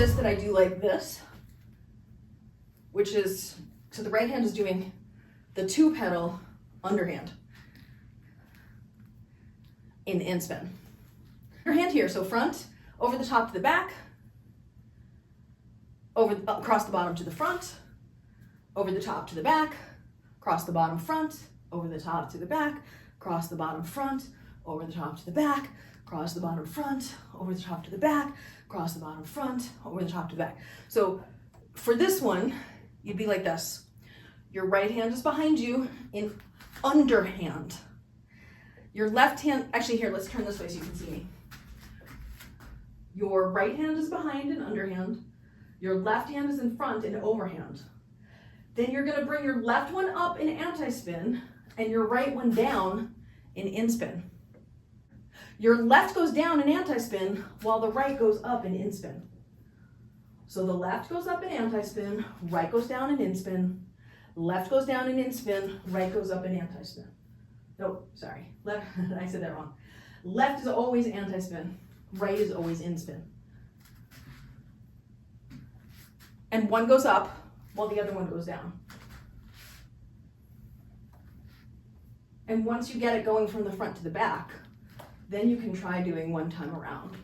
this that I do like this, which is, so the right hand is doing the 2-petal underhand in inspin. Your hand here, so front, over the top to the back, across the bottom to the front, over the top to the back, across the bottom front, over the top to the back, across the bottom front, over the top to the back, across the bottom front, over the top to the back, across the bottom front, over the top to the back. So for this one, you'd be like this. Your right hand is behind you in underhand. Your left hand, actually here, let's turn this way so you can see me. Your right hand is behind in underhand. Your left hand is in front in overhand. Then you're gonna bring your left one up in anti-spin and your right one down in inspin. Your left goes down in anti-spin while the right goes up in inspin. So the left goes up in anti-spin, right goes down in inspin, left goes down in inspin, right goes up in anti-spin. No, sorry, left, I said that wrong. Left is always anti-spin, right is always inspin. And one goes up while the other one goes down. And once you get it going from the front to the back, then you can try doing 1 time around.